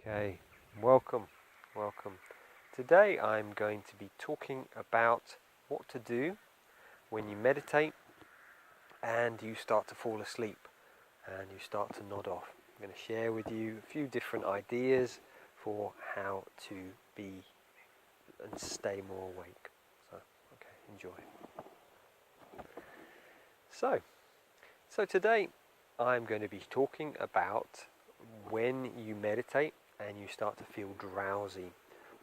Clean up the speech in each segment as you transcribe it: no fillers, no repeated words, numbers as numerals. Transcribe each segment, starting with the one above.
Okay, welcome. Today I'm going to be talking about what to do when you meditate and you start to fall asleep and you start to nod off. I'm going to share with you a few different ideas for how to be and stay more awake. Okay, enjoy. So today I'm going to be talking about when you meditate and you start to feel drowsy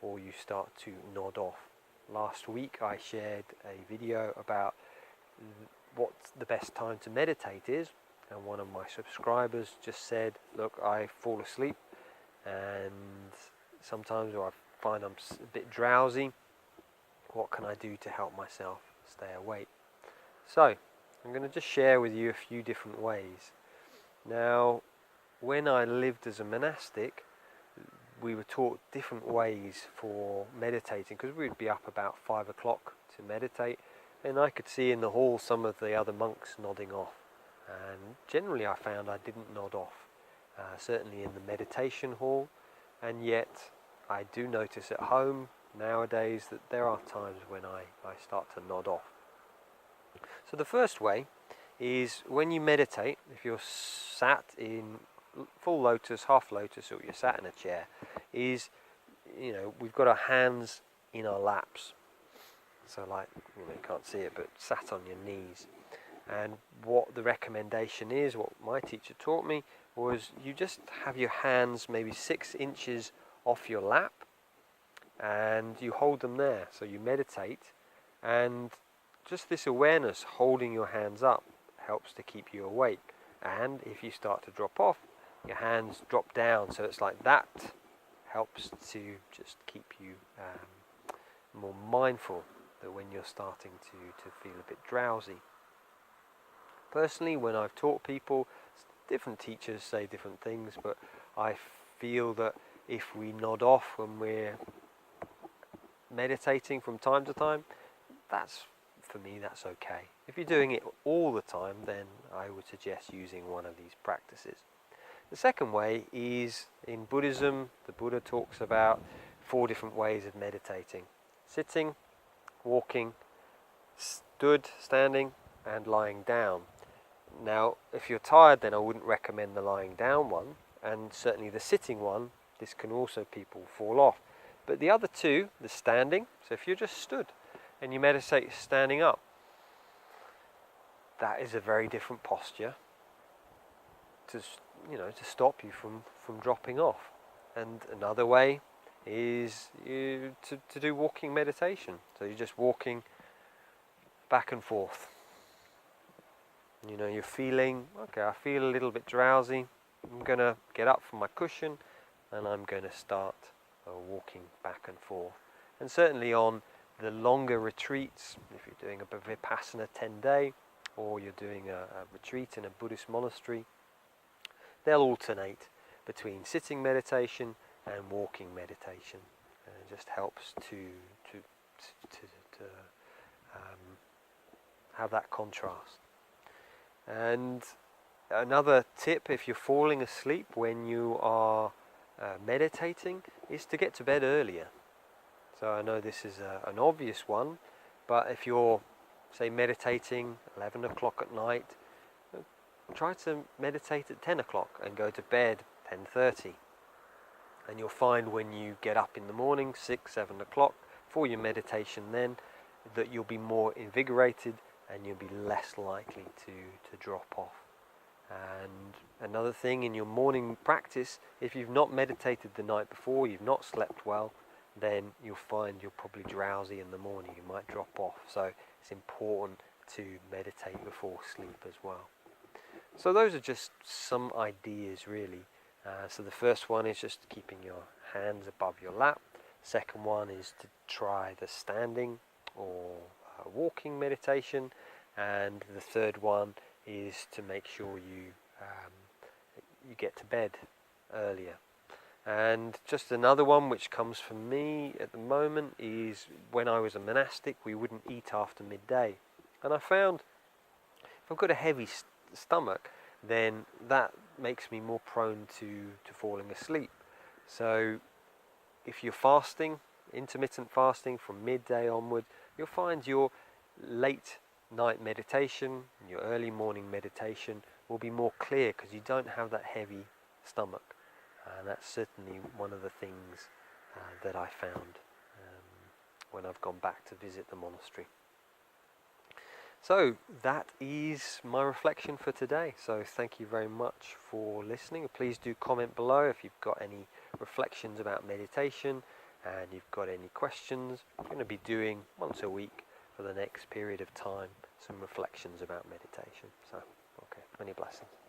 or you start to nod off. Last week I shared a video about what the best time to meditate is, and one of my subscribers just said, look, I fall asleep and sometimes I find I'm a bit drowsy. What can I do to help myself stay awake? So I'm going to just share with you a few different ways. Now, when I lived as a monastic, we were taught different ways for meditating, because we'd be up about 5 o'clock to meditate, and I could see in the hall some of the other monks nodding off, and generally I found I didn't nod off, certainly in the meditation hall, and yet I do notice at home nowadays that there are times when I start to nod off. So the first way is when you meditate, if you're sat in full lotus, half lotus, or you're sat in a chair, is, we've got our hands in our laps. So like, you can't see it, but sat on your knees. And what the recommendation is, what my teacher taught me, was you just have your hands maybe 6 inches off your lap and you hold them there. So you meditate, and just this awareness, holding your hands up, helps to keep you awake. And if you start to drop off, your hands drop down, so it's like that helps to just keep you more mindful that when you're starting to feel a bit drowsy. Personally, when I've taught people, different teachers say different things, but I feel that if we nod off when we're meditating from time to time, for me that's okay. If you're doing it all the time, then I would suggest using one of these practices. The second way is, in Buddhism, the Buddha talks about 4 different ways of meditating: sitting, walking, stood, standing, and lying down. Now, if you're tired, then I wouldn't recommend the lying down one, and certainly the sitting one, this can also people fall off. But the other 2, the standing, so if you're just stood and you meditate standing up, that is a very different posture to stop you from dropping off. And another way is to do walking meditation. So you're just walking back and forth. You're feeling, okay, I feel a little bit drowsy. I'm going to get up from my cushion and I'm going to start walking back and forth. And certainly on the longer retreats, if you're doing a Vipassana 10-day, or you're doing a retreat in a Buddhist monastery, they'll alternate between sitting meditation and walking meditation. And it just helps to have that contrast. And another tip, if you're falling asleep when you are meditating, is to get to bed earlier. So I know this is an obvious one, but if you're, say, meditating 11 o'clock at night, try to meditate at 10 o'clock and go to bed 10:30. And you'll find when you get up in the morning, 6, 7 o'clock, for your meditation then, that you'll be more invigorated and you'll be less likely to drop off. And another thing in your morning practice, if you've not meditated the night before, you've not slept well, then you'll find you're probably drowsy in the morning, you might drop off. So it's important to meditate before sleep as well. So those are just some ideas really. So the first one is just keeping your hands above your lap. Second one is to try the standing or walking meditation. And the third one is to make sure you get to bed earlier. And just another one which comes from me at the moment is, when I was a monastic, we wouldn't eat after midday. And I found if I've got a heavy stomach, then that makes me more prone to falling asleep. So if you're fasting, intermittent fasting from midday onward, you'll find your late night meditation, your early morning meditation will be more clear because you don't have that heavy stomach. And that's certainly one of the things that I found when I've gone back to visit the monastery. So that is my reflection for today. So thank you very much for listening. Please do comment below if you've got any reflections about meditation and you've got any questions. I'm going to be doing once a week for the next period of time some reflections about meditation. So, okay, many blessings.